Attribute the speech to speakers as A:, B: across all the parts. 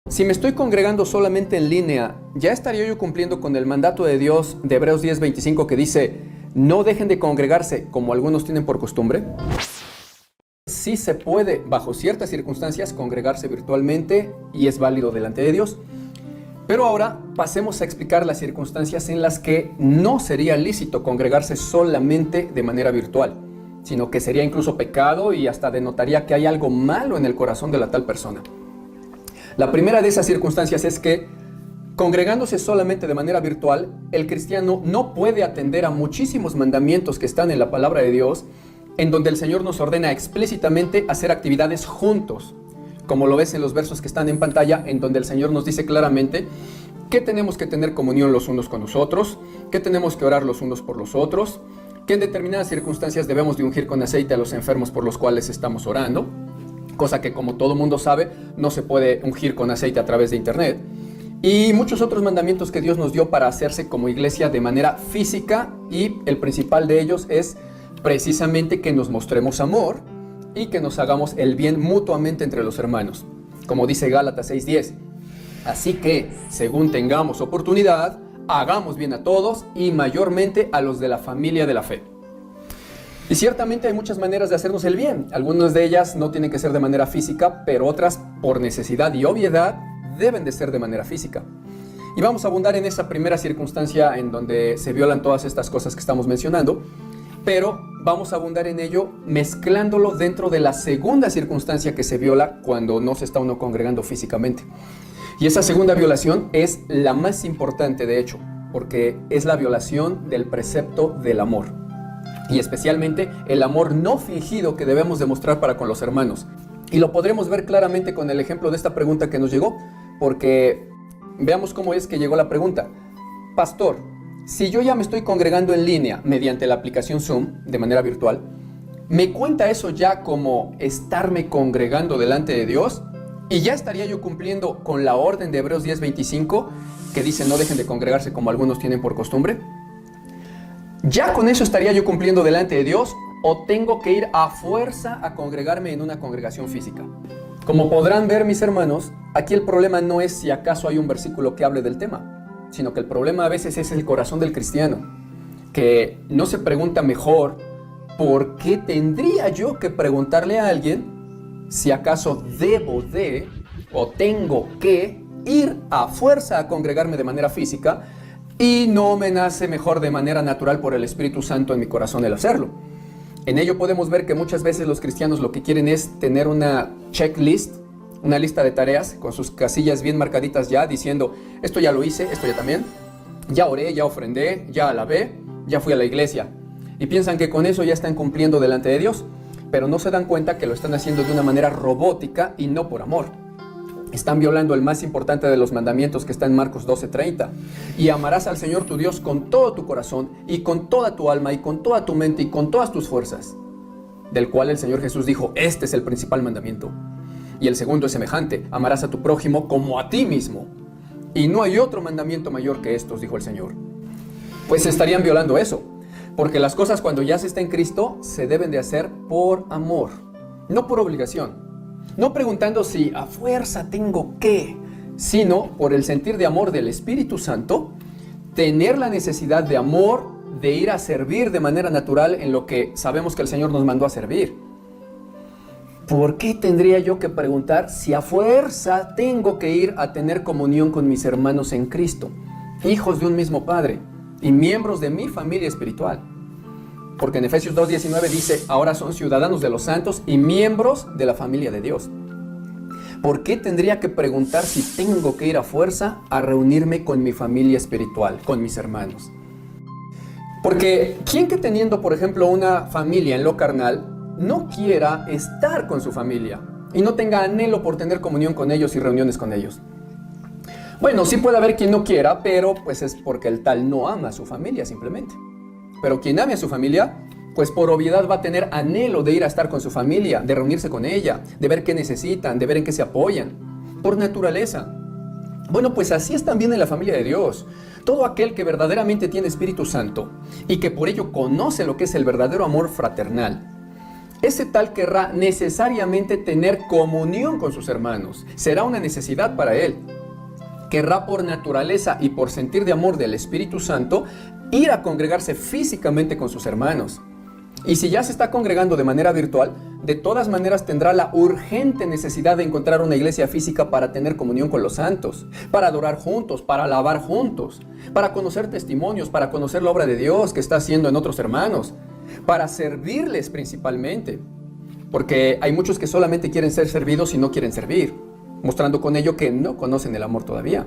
A: Si me estoy congregando solamente en línea, ¿ya estaría yo cumpliendo con el mandato de Dios de Hebreos 10:25 que dice, no dejen de congregarse como algunos tienen por costumbre? Sí se puede, bajo ciertas circunstancias, congregarse virtualmente y es válido delante de Dios. Pero ahora pasemos a explicar las circunstancias en las que no sería lícito congregarse solamente de manera virtual, sino que sería incluso pecado y hasta denotaría que hay algo malo en el corazón de la tal persona. La primera de esas circunstancias es que, congregándose solamente de manera virtual, el cristiano no puede atender a muchísimos mandamientos que están en la palabra de Dios, en donde el Señor nos ordena explícitamente hacer actividades juntos, como lo ves en los versos que están en pantalla, en donde el Señor nos dice claramente que tenemos que tener comunión los unos con los otros, que tenemos que orar los unos por los otros, que en determinadas circunstancias debemos de ungir con aceite a los enfermos por los cuales estamos orando, cosa que, como todo mundo sabe, no se puede ungir con aceite a través de internet, y muchos otros mandamientos que Dios nos dio para hacerse como iglesia de manera física, y el principal de ellos es precisamente que nos mostremos amor y que nos hagamos el bien mutuamente entre los hermanos, como dice Gálatas 6:10. Así que, según tengamos oportunidad, hagamos bien a todos y mayormente a los de la familia de la fe. Y ciertamente hay muchas maneras de hacernos el bien. Algunas de ellas no tienen que ser de manera física, pero otras, por necesidad y obviedad, deben de ser de manera física. Y vamos a abundar en esa primera circunstancia en donde se violan todas estas cosas que estamos mencionando, pero vamos a abundar en ello mezclándolo dentro de la segunda circunstancia que se viola cuando no se está uno congregando físicamente. Y esa segunda violación es la más importante, de hecho, porque es la violación del precepto del amor. Y especialmente el amor no fingido que debemos demostrar para con los hermanos. Y lo podremos ver claramente con el ejemplo de esta pregunta que nos llegó, porque veamos cómo es que llegó la pregunta. Pastor, si yo ya me estoy congregando en línea mediante la aplicación Zoom, de manera virtual, ¿me cuenta eso ya como estarme congregando delante de Dios? ¿Y ya estaría yo cumpliendo con la orden de Hebreos 10:25, que dice no dejen de congregarse como algunos tienen por costumbre? ¿Ya con eso estaría yo cumpliendo delante de Dios o tengo que ir a fuerza a congregarme en una congregación física? Como podrán ver, mis hermanos, aquí el problema no es si acaso hay un versículo que hable del tema, sino que el problema a veces es el corazón del cristiano, que no se pregunta mejor ¿por qué tendría yo que preguntarle a alguien si acaso debo de o tengo que ir a fuerza a congregarme de manera física y no me nace mejor de manera natural por el Espíritu Santo en mi corazón el hacerlo? En ello podemos ver que muchas veces los cristianos lo que quieren es tener una checklist, una lista de tareas con sus casillas bien marcaditas ya, diciendo esto ya lo hice, esto ya también, ya oré, ya ofrendé, ya alabé, ya fui a la iglesia. Y piensan que con eso ya están cumpliendo delante de Dios, pero no se dan cuenta que lo están haciendo de una manera robótica y no por amor. Están violando el más importante de los mandamientos que está en Marcos 12:30. Y amarás al Señor tu Dios con todo tu corazón y con toda tu alma y con toda tu mente y con todas tus fuerzas. Del cual el Señor Jesús dijo, este es el principal mandamiento. Y el segundo es semejante, amarás a tu prójimo como a ti mismo. Y no hay otro mandamiento mayor que estos, dijo el Señor. Pues estarían violando eso. Porque las cosas cuando ya se está en Cristo se deben de hacer por amor, no por obligación. No preguntando si a fuerza tengo que, sino por el sentir de amor del Espíritu Santo, tener la necesidad de amor de ir a servir de manera natural en lo que sabemos que el Señor nos mandó a servir. ¿Por qué tendría yo que preguntar si a fuerza tengo que ir a tener comunión con mis hermanos en Cristo, hijos de un mismo Padre y miembros de mi familia espiritual? Porque en Efesios 2:19 dice, ahora son ciudadanos de los santos y miembros de la familia de Dios. ¿Por qué tendría que preguntar si tengo que ir a fuerza a reunirme con mi familia espiritual, con mis hermanos? Porque ¿quién que teniendo, por ejemplo, una familia en lo carnal, no quiera estar con su familia y no tenga anhelo por tener comunión con ellos y reuniones con ellos? Bueno, sí puede haber quien no quiera, pero pues es porque el tal no ama a su familia simplemente. Pero quien ame a su familia, pues por obviedad va a tener anhelo de ir a estar con su familia, de reunirse con ella, de ver qué necesitan, de ver en qué se apoyan, por naturaleza. Bueno, pues así es también en la familia de Dios. Todo aquel que verdaderamente tiene Espíritu Santo y que por ello conoce lo que es el verdadero amor fraternal, Ese tal querrá necesariamente tener comunión con sus hermanos. Será una necesidad para él. Querrá por naturaleza y por sentir de amor del Espíritu Santo ir a congregarse físicamente con sus hermanos. Y si ya se está congregando de manera virtual, de todas maneras tendrá la urgente necesidad de encontrar una iglesia física para tener comunión con los santos, para adorar juntos, para alabar juntos, para conocer testimonios, para conocer la obra de Dios que está haciendo en otros hermanos, para servirles principalmente. Porque hay muchos que solamente quieren ser servidos y no quieren servir, mostrando con ello que no conocen el amor todavía.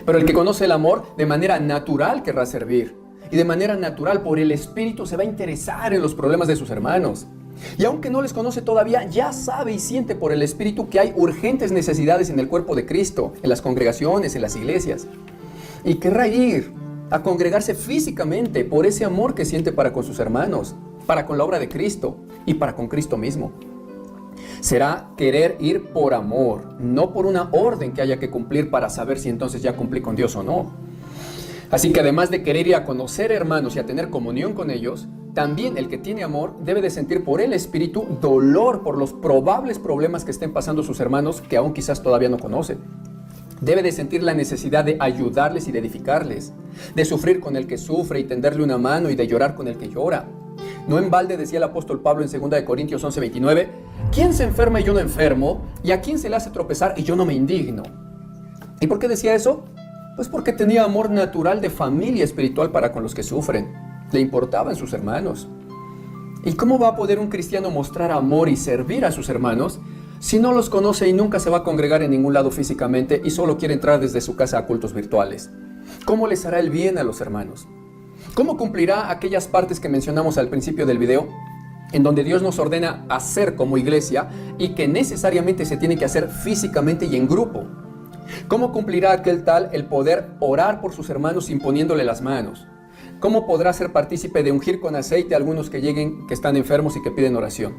A: Pero el que conoce el amor de manera natural querrá servir. Y de manera natural, por el Espíritu, se va a interesar en los problemas de sus hermanos. Y aunque no les conoce todavía, ya sabe y siente por el Espíritu que hay urgentes necesidades en el cuerpo de Cristo, en las congregaciones, en las iglesias. Y querrá ir a congregarse físicamente por ese amor que siente para con sus hermanos, para con la obra de Cristo y para con Cristo mismo. Será querer ir por amor, no por una orden que haya que cumplir para saber si entonces ya cumplí con Dios o no. Así que además de querer ir a conocer hermanos y a tener comunión con ellos, también el que tiene amor debe de sentir por el Espíritu dolor por los probables problemas que estén pasando sus hermanos que aún quizás todavía no conocen. Debe de sentir la necesidad de ayudarles y de edificarles, de sufrir con el que sufre y tenderle una mano y de llorar con el que llora. No en balde decía el apóstol Pablo en 2 Corintios 11:29, ¿quién se enferma y yo no enfermo? ¿Y a quién se le hace tropezar y yo no me indigno? ¿Y por qué decía eso? Pues porque tenía amor natural de familia espiritual para con los que sufren. Le importaban sus hermanos. ¿Y cómo va a poder un cristiano mostrar amor y servir a sus hermanos si no los conoce y nunca se va a congregar en ningún lado físicamente y solo quiere entrar desde su casa a cultos virtuales? ¿Cómo les hará el bien a los hermanos? ¿Cómo cumplirá aquellas partes que mencionamos al principio del video, en donde Dios nos ordena hacer como iglesia y que necesariamente se tiene que hacer físicamente y en grupo? ¿Cómo cumplirá aquel tal el poder orar por sus hermanos imponiéndole las manos? ¿Cómo podrá ser partícipe de ungir con aceite a algunos que lleguen, que están enfermos y que piden oración?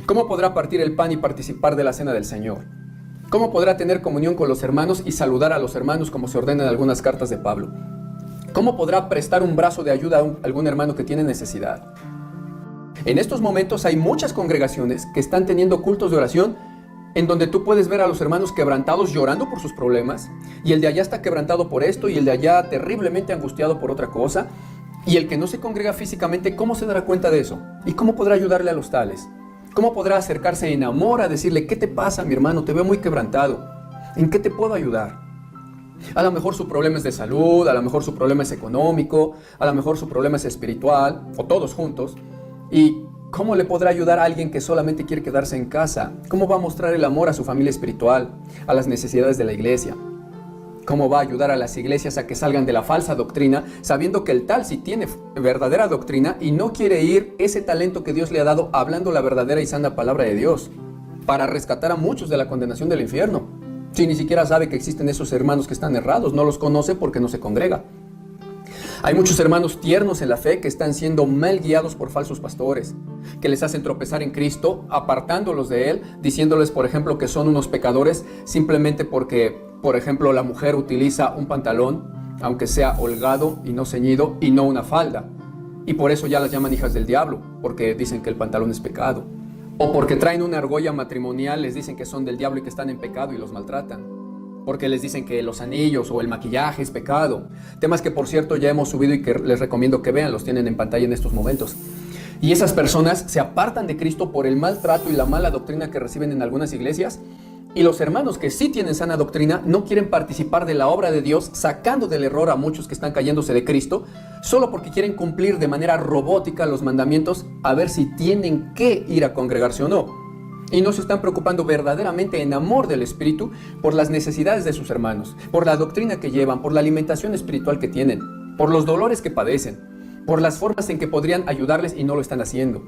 A: ¿Cómo podrá partir el pan y participar de la cena del Señor? ¿Cómo podrá tener comunión con los hermanos y saludar a los hermanos como se ordena en algunas cartas de Pablo? ¿Cómo podrá prestar un brazo de ayuda a algún hermano que tiene necesidad? En estos momentos hay muchas congregaciones que están teniendo cultos de oración en donde tú puedes ver a los hermanos quebrantados llorando por sus problemas, y el de allá está quebrantado por esto, y el de allá terriblemente angustiado por otra cosa, y el que no se congrega físicamente, ¿cómo se dará cuenta de eso? ¿Y cómo podrá ayudarle a los tales? ¿Cómo podrá acercarse en amor a decirle, ¿qué te pasa, mi hermano? Te veo muy quebrantado. ¿En qué te puedo ayudar? A lo mejor su problema es de salud, a lo mejor su problema es económico, a lo mejor su problema es espiritual, o todos juntos, y ¿cómo le podrá ayudar a alguien que solamente quiere quedarse en casa? ¿Cómo va a mostrar el amor a su familia espiritual, a las necesidades de la iglesia? ¿Cómo va a ayudar a las iglesias a que salgan de la falsa doctrina, sabiendo que el tal sí tiene verdadera doctrina y no quiere ir ese talento que Dios le ha dado hablando la verdadera y sana palabra de Dios, para rescatar a muchos de la condenación del infierno? Si ni siquiera sabe que existen esos hermanos que están errados, no los conoce porque no se congrega. Hay muchos hermanos tiernos en la fe que están siendo mal guiados por falsos pastores, que les hacen tropezar en Cristo, apartándolos de Él, diciéndoles, por ejemplo, que son unos pecadores simplemente porque, por ejemplo, la mujer utiliza un pantalón, aunque sea holgado y no ceñido, y no una falda. Y por eso ya las llaman hijas del diablo, porque dicen que el pantalón es pecado. O porque traen una argolla matrimonial, les dicen que son del diablo y que están en pecado y los maltratan. Porque les dicen que los anillos o el maquillaje es pecado. Temas que, por cierto, ya hemos subido y que les recomiendo que vean, los tienen en pantalla en estos momentos. Y esas personas se apartan de Cristo por el maltrato y la mala doctrina que reciben en algunas iglesias. Y los hermanos que sí tienen sana doctrina no quieren participar de la obra de Dios, sacando del error a muchos que están cayéndose de Cristo, solo porque quieren cumplir de manera robótica los mandamientos, a ver si tienen que ir a congregarse o no. Y no se están preocupando verdaderamente en amor del Espíritu por las necesidades de sus hermanos, por la doctrina que llevan, por la alimentación espiritual que tienen, por los dolores que padecen, por las formas en que podrían ayudarles y no lo están haciendo.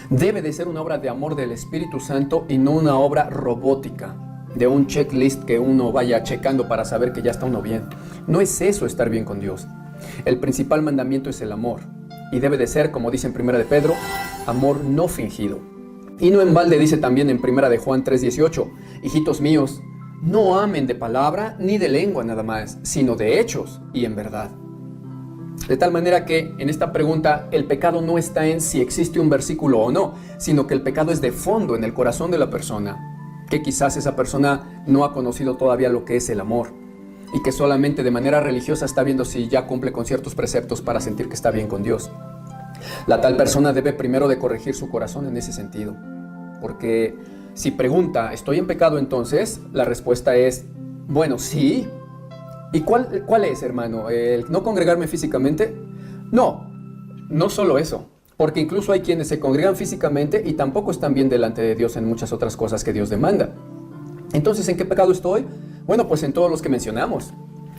A: Debe de ser una obra de amor del Espíritu Santo y no una obra robótica, de un checklist que uno vaya checando para saber que ya está uno bien. No es eso estar bien con Dios. El principal mandamiento es el amor, y debe de ser, como dice en 1 de Pedro, amor no fingido. Y no en balde dice también en 1 de Juan 3:18, hijitos míos, no amen de palabra ni de lengua nada más, sino de hechos y en verdad. De tal manera que en esta pregunta el pecado no está en si existe un versículo o no, sino que el pecado es de fondo en el corazón de la persona, que quizás esa persona no ha conocido todavía lo que es el amor y que solamente de manera religiosa está viendo si ya cumple con ciertos preceptos para sentir que está bien con Dios. La tal persona debe primero de corregir su corazón en ese sentido, porque si pregunta, ¿estoy en pecado entonces? La respuesta es, bueno, sí. ¿Y cuál es, hermano? ¿El no congregarme físicamente? No, no solo eso, porque incluso hay quienes se congregan físicamente y tampoco están bien delante de Dios en muchas otras cosas que Dios demanda. Entonces, ¿en qué pecado estoy? Bueno, pues en todos los que mencionamos.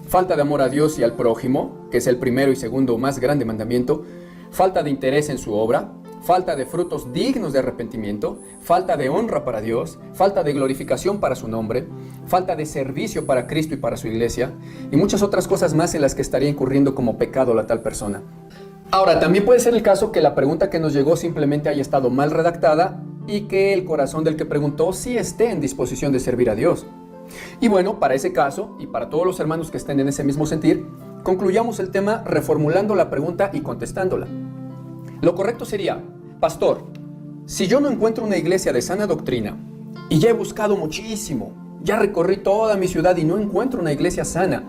A: Falta de amor a Dios y al prójimo, que es el primero y segundo más grande mandamiento. Falta de interés en su obra. Falta de frutos dignos de arrepentimiento, falta de honra para Dios, falta de glorificación para su nombre, falta de servicio para Cristo y para su iglesia, y muchas otras cosas más en las que estaría incurriendo como pecado la tal persona. Ahora, también puede ser el caso que la pregunta que nos llegó simplemente haya estado mal redactada y que el corazón del que preguntó sí esté en disposición de servir a Dios. Y bueno, para ese caso, y para todos los hermanos que estén en ese mismo sentir, concluyamos el tema reformulando la pregunta y contestándola. Lo correcto sería: pastor, si yo no encuentro una iglesia de sana doctrina y ya he buscado muchísimo, ya recorrí toda mi ciudad y no encuentro una iglesia sana,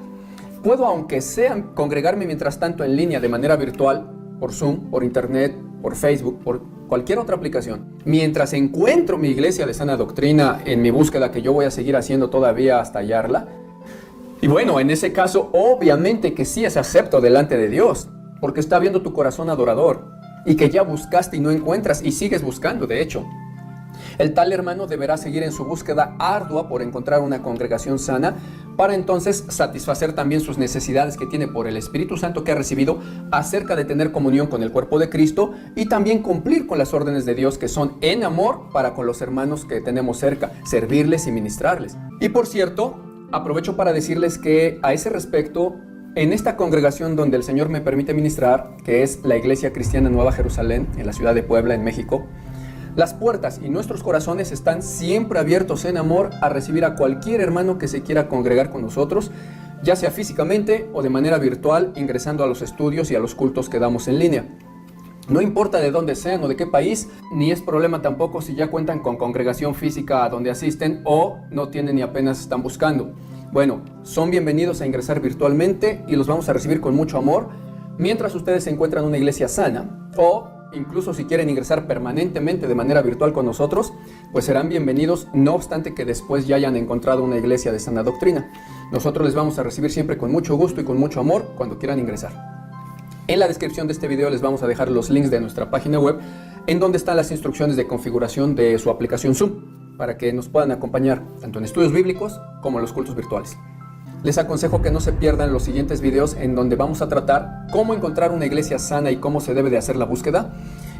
A: ¿puedo, aunque sea, congregarme mientras tanto en línea de manera virtual, por Zoom, por internet, por Facebook, por cualquier otra aplicación, mientras encuentro mi iglesia de sana doctrina en mi búsqueda que yo voy a seguir haciendo todavía hasta hallarla? Y bueno, en ese caso, obviamente que sí es acepto delante de Dios, porque está viendo tu corazón adorador y que ya buscaste y no encuentras y sigues buscando, de hecho. El tal hermano deberá seguir en su búsqueda ardua por encontrar una congregación sana para entonces satisfacer también sus necesidades que tiene por el Espíritu Santo que ha recibido acerca de tener comunión con el cuerpo de Cristo y también cumplir con las órdenes de Dios que son en amor para con los hermanos que tenemos cerca, servirles y ministrarles. Y por cierto, aprovecho para decirles que a ese respecto, en esta congregación donde el Señor me permite ministrar, que es la Iglesia Cristiana Nueva Jerusalén, en la ciudad de Puebla, en México, las puertas y nuestros corazones están siempre abiertos en amor a recibir a cualquier hermano que se quiera congregar con nosotros, ya sea físicamente o de manera virtual, ingresando a los estudios y a los cultos que damos en línea. No importa de dónde sean o de qué país, ni es problema tampoco si ya cuentan con congregación física a donde asisten o no tienen y apenas están buscando. Bueno, son bienvenidos a ingresar virtualmente y los vamos a recibir con mucho amor mientras ustedes se encuentran una iglesia sana, o incluso si quieren ingresar permanentemente de manera virtual con nosotros, pues serán bienvenidos, no obstante que después ya hayan encontrado una iglesia de sana doctrina. Nosotros les vamos a recibir siempre con mucho gusto y con mucho amor cuando quieran ingresar. En la descripción de este video les vamos a dejar los links de nuestra página web en donde están las instrucciones de configuración de su aplicación Zoom, para que nos puedan acompañar tanto en estudios bíblicos como en los cultos virtuales. Les aconsejo que no se pierdan los siguientes videos en donde vamos a tratar cómo encontrar una iglesia sana y cómo se debe de hacer la búsqueda.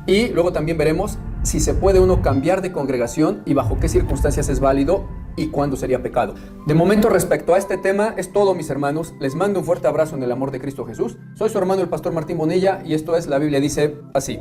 A: Y luego también veremos si se puede uno cambiar de congregación y bajo qué circunstancias es válido y cuándo sería pecado. De momento, respecto a este tema es todo, mis hermanos. Les mando un fuerte abrazo en el amor de Cristo Jesús. Soy su hermano el pastor Martín Bonilla y esto es La Biblia Dice Así.